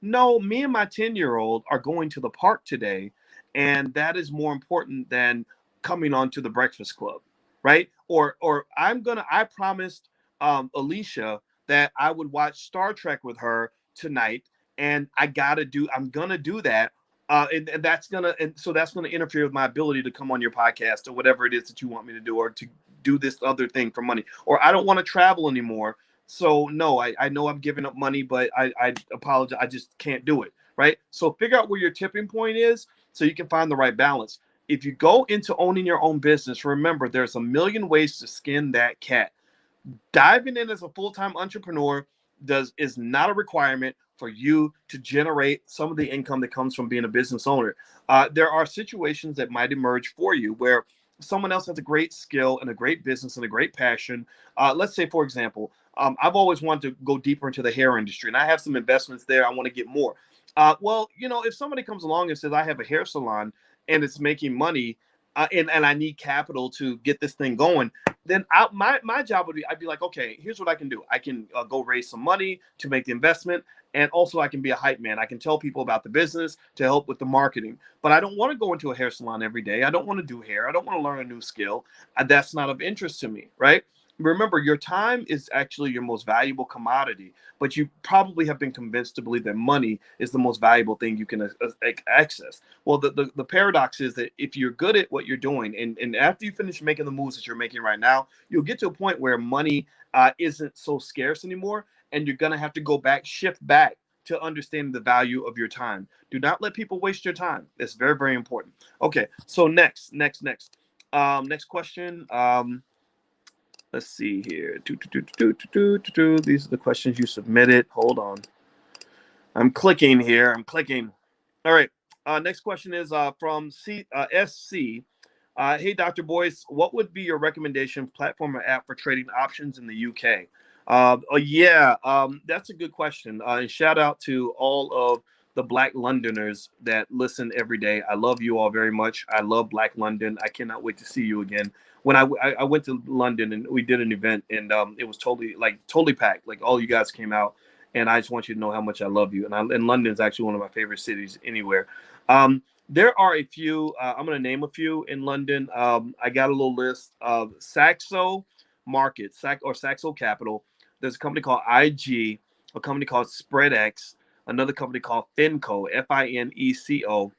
[SPEAKER 1] no, me and my 10-year-old are going to the park today, and that is more important than coming on to the Breakfast Club, right? Or I promised Alicia that I would watch Star Trek with her tonight, and I'm gonna do that. So that's gonna interfere with my ability to come on your podcast or whatever it is that you want me to do, or to do this other thing for money. Or I don't want to travel anymore. So no, I know I'm giving up money, but I apologize. I just can't do it. Right. So figure out where your tipping point is so you can find the right balance. If you go into owning your own business, remember there's a million ways to skin that cat. Diving in as a full-time entrepreneur is not a requirement for you to generate some of the income that comes from being a business owner. There are situations that might emerge for you where someone else has a great skill and a great business and a great passion. Let's say, for example, I've always wanted to go deeper into the hair industry, and I have some investments there. I want to get more. If somebody comes along and says, I have a hair salon and it's making money, and I need capital to get this thing going, then my job would be, I'd be like, okay, here's what I can do. I can go raise some money to make the investment. And also I can be a hype man. I can tell people about the business to help with the marketing. But I don't want to go into a hair salon every day. I don't want to do hair. I don't want to learn a new skill. That's not of interest to me, right? Remember, your time is actually your most valuable commodity, but you probably have been convinced to believe that money is the most valuable thing you can access. Well, the paradox is that if you're good at what you're doing, and after you finish making the moves that you're making right now, you'll get to a point where money isn't so scarce anymore, and you're going to have to shift back to understanding the value of your time. Do not let people waste your time. It's very, very important. Okay, so next question. Let's see here. These are the questions you submitted. Hold on. I'm clicking here. All right. Next question is from SC. Hey, Dr. Boyce, what would be your recommendation platform or app for trading options in the UK? That's a good question. And shout out to all of the Black Londoners that listen every day. I love you all very much. I love Black London. I cannot wait to see you again. When I went to London and we did an event, and it was totally packed. Like, all you guys came out, and I just want you to know how much I love you. And London is actually one of my favorite cities anywhere. There are a few. I'm going to name a few in London. I got a little list of Saxo Market, Saxo Capital. There's a company called IG, a company called SpreadX, another company called Finco, FINECO.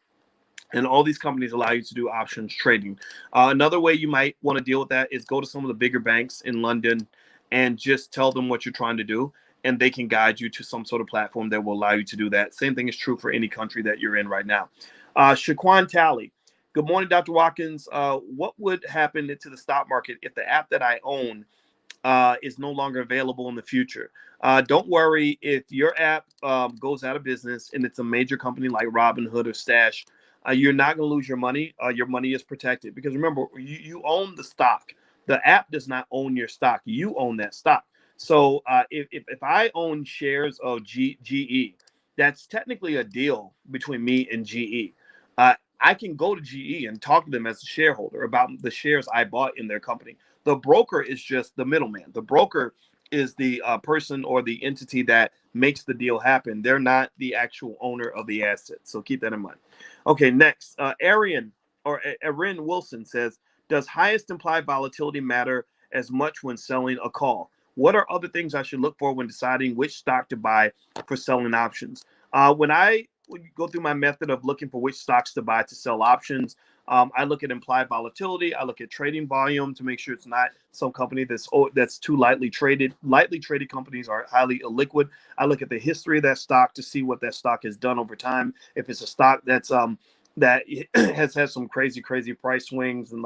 [SPEAKER 1] And all these companies allow you to do options trading. Another way you might want to deal with that is go to some of the bigger banks in London and just tell them what you're trying to do, and they can guide you to some sort of platform that will allow you to do that. Same thing is true for any country that you're in right now. Shaquan Talley. Good morning, Dr. Watkins. What would happen to the stock market if the app that I own is no longer available in the future? Don't worry if your app goes out of business and it's a major company like Robinhood or Stash. You're not going to lose your money. Your money is protected because remember, you own the stock. The app does not own your stock. You own that stock. So if I own shares of GE, that's technically a deal between me and GE. I can go to GE and talk to them as a shareholder about the shares I bought in their company. The broker is just the middleman. The broker is the person or the entity that makes the deal happen. They're not the actual owner of the asset. So keep that in mind. Okay, next, Erin Wilson says, does highest implied volatility matter as much when selling a call? What are other things I should look for when deciding which stock to buy for selling options? When I go through my method of looking for which stocks to buy to sell options, I look at implied volatility. I look at trading volume to make sure it's not some company that's too lightly traded. Lightly traded companies are highly illiquid. I look at the history of that stock to see what that stock has done over time. If it's a stock that has had some crazy price swings and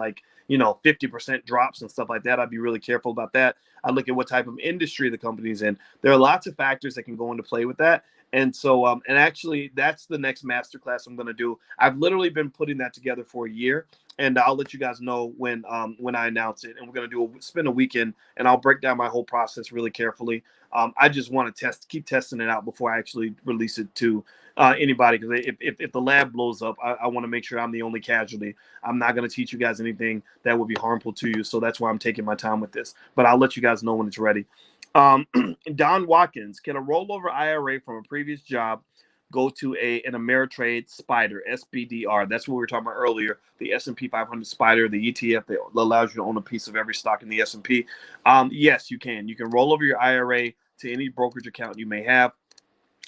[SPEAKER 1] 50% drops and stuff like that, I'd be really careful about that. I look at what type of industry the company's in. There are lots of factors that can go into play with that. And so, and actually, that's the next masterclass I'm going to do. I've literally been putting that together for a year, and I'll let you guys know when I announce it. And we're going to spend a weekend, and I'll break down my whole process really carefully. I just want to keep testing it out before I actually release it to anybody. Because if the lab blows up, I want to make sure I'm the only casualty. I'm not going to teach you guys anything that would be harmful to you. So that's why I'm taking my time with this. But I'll let you guys know when it's ready. Don Watkins, can a rollover IRA from a previous job go to an Ameritrade SPDR, SPDR? That's what we were talking about earlier, the S&P 500 SPDR, the ETF that allows you to own a piece of every stock in the S&P. Yes, you can. You can roll over your IRA to any brokerage account you may have.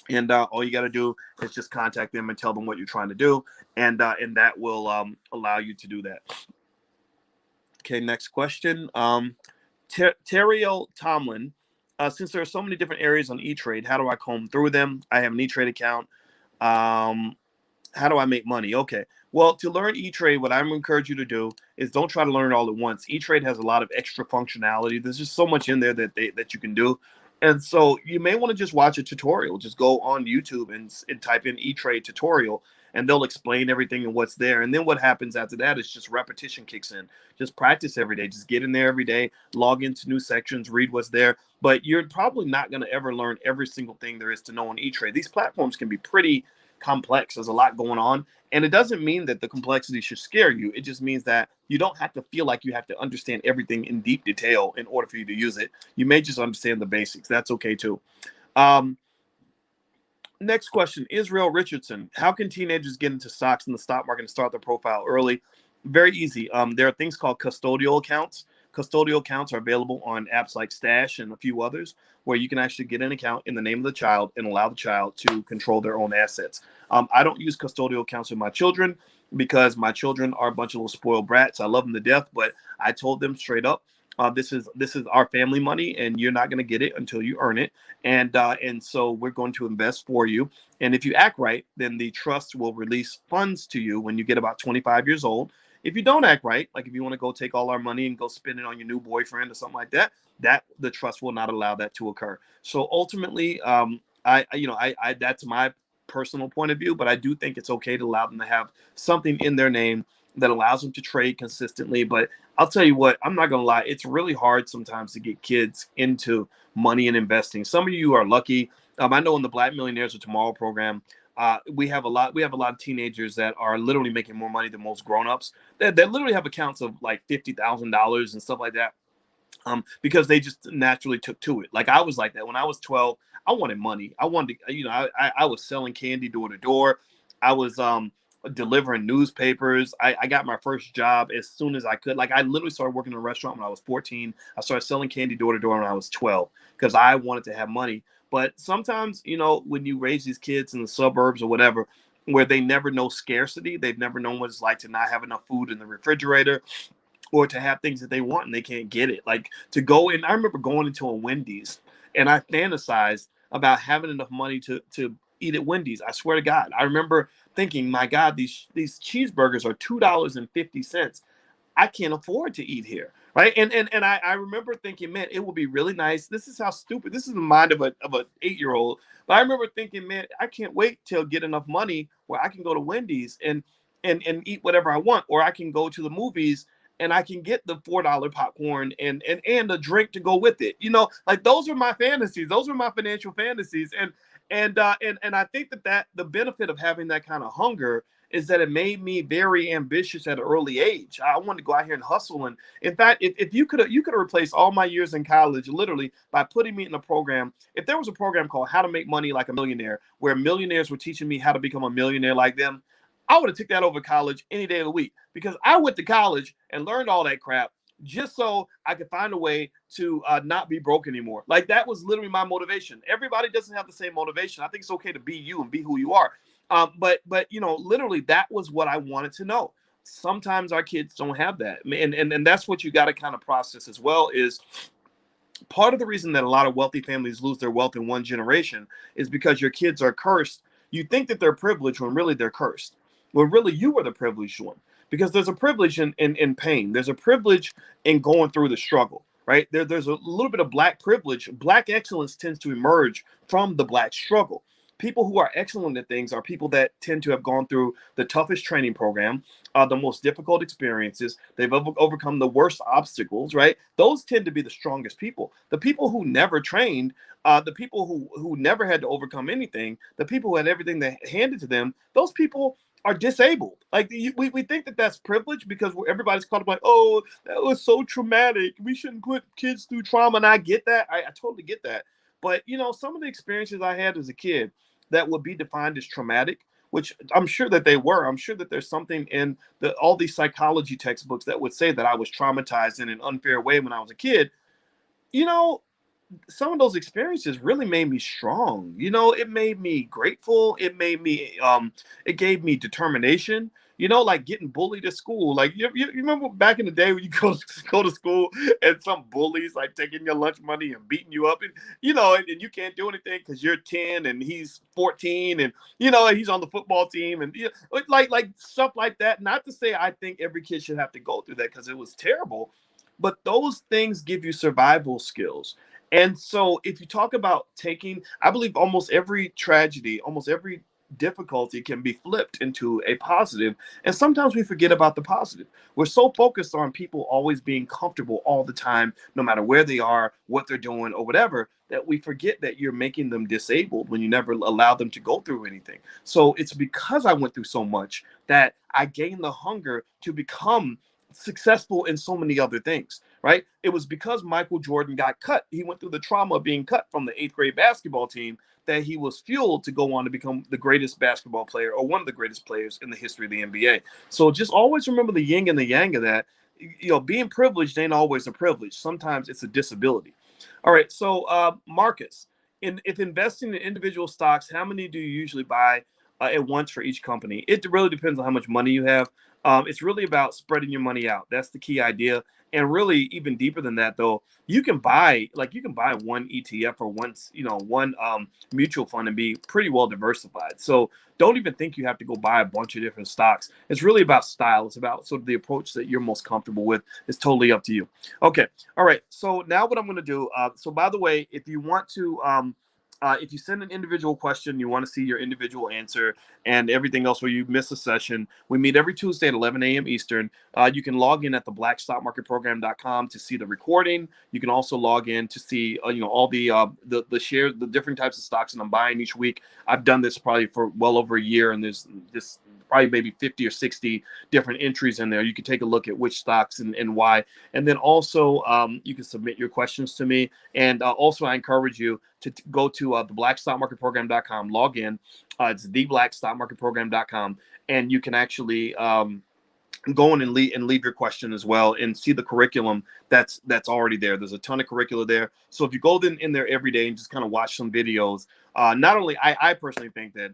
[SPEAKER 1] And all you got to do is just contact them and tell them what you're trying to do. And that will allow you to do that. Okay, next question. Terriel Tomlin. Since there are so many different areas on E-Trade, how do I comb through them? I have an E-Trade account. How do I make money? Okay. Well, to learn E-Trade, what I'm encourage you to do is don't try to learn it all at once. E-Trade has a lot of extra functionality. There's just so much in there that you can do. And so you may want to just watch a tutorial. Just go on YouTube and type in E-Trade tutorial, and they'll explain everything and what's there. And then what happens after that is just repetition kicks in. Just practice every day. Just get in there every day, log into new sections, read what's there. But you're probably not going to ever learn every single thing there is to know on E-Trade. These platforms can be pretty complex. There's a lot going on. And it doesn't mean that the complexity should scare you. It just means that you don't have to feel like you have to understand everything in deep detail in order for you to use it. You may just understand the basics. That's okay too. Um, Next question, Israel Richardson. How can teenagers get into stocks in the stock market and start their profile early? Very easy. There are things called custodial accounts. Custodial accounts are available on apps like Stash and a few others, where you can actually get an account in the name of the child and allow the child to control their own assets. I don't use custodial accounts with my children because my children are a bunch of little spoiled brats. I love them to death, but I told them straight up, this is our family money, and you're not going to get it until you earn it. And so we're going to invest for you. And if you act right, then the trust will release funds to you when you get about 25 years old. If you don't act right, like if you want to go take all our money and go spend it on your new boyfriend or something like that, that the trust will not allow that to occur. So ultimately, I that's my personal point of view, but I do think it's okay to allow them to have something in their name that allows them to trade consistently. But I'll tell you what, I'm not going to lie. It's really hard sometimes to get kids into money and investing. Some of you are lucky. I know in the Black Millionaires of Tomorrow program, we have a lot of teenagers that are literally making more money than most grown-ups. They literally have accounts of like $50,000 and stuff like that. Because they just naturally took to it. Like I was like that when I was 12. I wanted money. I wanted to, I was selling candy door to door. I was delivering newspapers. I got my first job as soon as I could. Like I literally started working in a restaurant when I was 14. I started selling candy door to door when I was 12 because I wanted to have money. But sometimes, when you raise these kids in the suburbs or whatever, where they never know scarcity, they've never known what it's like to not have enough food in the refrigerator, or to have things that they want and they can't get it. Like to go in, I remember going into a Wendy's and I fantasized about having enough money to eat at Wendy's. I swear to God. I remember thinking, my God, these cheeseburgers are $2.50. I can't afford to eat here. Right. And I remember thinking, man, it would be really nice. This is how stupid, this is the mind of a 8-year-old. But I remember thinking, man, I can't wait till get enough money where I can go to Wendy's and eat whatever I want, or I can go to the movies and I can get the $4 popcorn and a drink to go with it. Like those are my fantasies. Those are my financial fantasies. And I think that the benefit of having that kind of hunger is that it made me very ambitious at an early age. I wanted to go out here and hustle. And in fact, if you could have replaced all my years in college literally by putting me in a program. If there was a program called How to Make Money Like a Millionaire, where millionaires were teaching me how to become a millionaire like them, I would have took that over college any day of the week, because I went to college and learned all that crap just so I could find a way to not be broke anymore. Like that was literally my motivation. Everybody doesn't have the same motivation. I think it's okay to be you and be who you are. But literally that was what I wanted to know. Sometimes our kids don't have that. And that's what you got to kind of process as well. Is part of the reason that a lot of wealthy families lose their wealth in one generation is because your kids are cursed. You think that they're privileged when really they're cursed. Well, really, you are the privileged one, because there's a privilege in pain. There's a privilege in going through the struggle, right? There's a little bit of Black privilege. Black excellence tends to emerge from the Black struggle. People who are excellent at things are people that tend to have gone through the toughest training program, the most difficult experiences. They've overcome the worst obstacles, right? Those tend to be the strongest people. The people who never trained, the people who never had to overcome anything, the people who had everything that handed to them, those people are disabled. Like we think that that's privilege because everybody's caught up like, oh, that was so traumatic. We shouldn't put kids through trauma. And I get that. I totally get that. But, some of the experiences I had as a kid that would be defined as traumatic, which I'm sure that they were. I'm sure that there's something in all these psychology textbooks that would say that I was traumatized in an unfair way when I was a kid. Some of those experiences really made me strong. It made me grateful. It made me, it gave me determination. Like getting bullied at school. Like you remember back in the day when you go to school and some bullies like taking your lunch money and beating you up, and and you can't do anything because you're 10 and he's 14, and he's on the football team, and like stuff like that. Not to say I think every kid should have to go through that, because it was terrible, but those things give you survival skills. And so if you talk about I believe almost every tragedy, almost every difficulty can be flipped into a positive. And sometimes we forget about the positive. We're so focused on people always being comfortable all the time, no matter where they are, what they're doing, or whatever, that we forget that you're making them disabled when you never allow them to go through anything. So it's because I went through so much that I gained the hunger to become successful in so many other things, right? It was because Michael Jordan got cut. He went through the trauma of being cut from the eighth grade basketball team that he was fueled to go on to become the greatest basketball player or one of the greatest players in the history of the NBA. So just always remember the yin and the yang of that. Being privileged ain't always a privilege. Sometimes it's a disability. All right. So, Marcus, if investing in individual stocks, how many do you usually buy at once for each company? It really depends on how much money you have. It's really about spreading your money out. That's the key idea. And really, even deeper than that, though, you can buy one ETF or one mutual fund and be pretty well diversified. So don't even think you have to go buy a bunch of different stocks. It's really about style. It's about sort of the approach that you're most comfortable with. It's totally up to you. Okay. All right. So now what I'm going to do. So by the way, if you want to, if you send an individual question, you want to see your individual answer and everything else where you miss a session, we meet every Tuesday at 11 a.m. Eastern. You can log in at the blackstockmarketprogram.com to see the recording. You can also log in to see, all the shares, the different types of stocks that I'm buying each week. I've done this probably for well over a year, and there's this probably maybe 50 or 60 different entries in there. You can take a look at which stocks and why. And then also you can submit your questions to me. And also I encourage you to go to the blackstockmarketprogram.com, log in. It's theblackstockmarketprogram.com. And you can actually go in and leave your question as well and see the curriculum that's already there. There's a ton of curricula there. So if you go in there every day and just kind of watch some videos, not only I personally think that,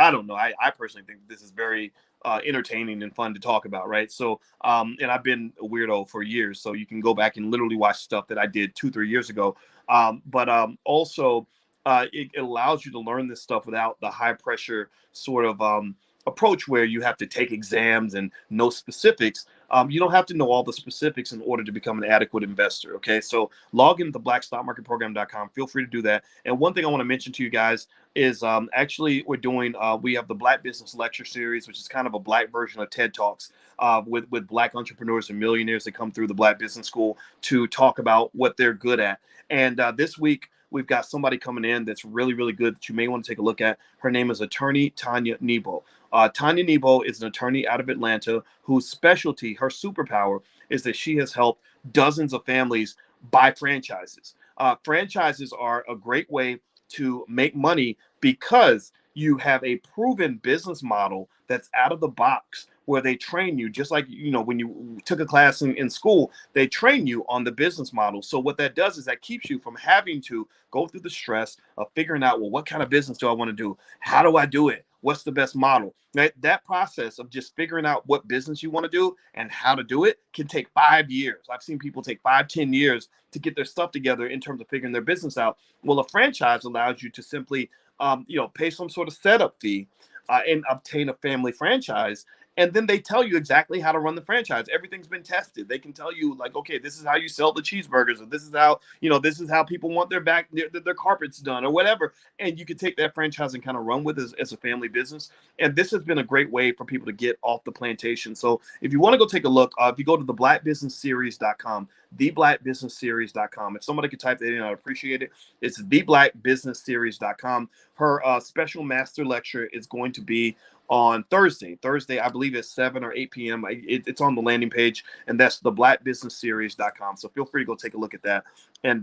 [SPEAKER 1] I don't know, I personally think this is very entertaining and fun to talk about, right? So and I've been a weirdo for years, so you can go back and literally watch stuff that I did 2-3 years ago. But also it allows you to learn this stuff without the high pressure sort of approach where you have to take exams and know specifics. You don't have to know all the specifics in order to become an adequate investor. Okay, so log into the blackstockmarketprogram.com. Feel free to do that. And one thing I want to mention to you guys is actually we have the Black Business Lecture Series, which is kind of a Black version of TED Talks with Black entrepreneurs and millionaires that come through the Black Business School to talk about what they're good at. And this week, we've got somebody coming in that's really, really good that you may want to take a look at. Her name is attorney Tanya Nebo. Tanya Nebo is an attorney out of Atlanta whose specialty, her superpower, is that she has helped dozens of families buy franchises. Franchises are a great way to make money because you have a proven business model that's out of the box where they train you, just like, when you took a class in school, they train you on the business model. So what that does is that keeps you from having to go through the stress of figuring out, well, what kind of business do I want to do? How do I do it? What's the best model? Right? That process of just figuring out what business you want to do and how to do it can take 5 years. I've seen people take 5-10 years to get their stuff together in terms of figuring their business out. Well, a franchise allows you to simply, pay some sort of setup fee and obtain a family franchise. And then they tell you exactly how to run the franchise. Everything's been tested. They can tell you, like, okay, this is how you sell the cheeseburgers, or this is how people want their carpets done, or whatever. And you can take that franchise and kind of run with it as a family business. And this has been a great way for people to get off the plantation. So if you want to go take a look, if you go to theblackbusinessseries.com, theblackbusinessseries.com. If somebody could type that in, I'd appreciate it. It's theblackbusinessseries.com. Her special master lecture is going to be on Thursday, I believe it's 7 or 8 p.m. It's on the landing page, and that's theblackbusinessseries.com. So feel free to go take a look at that. And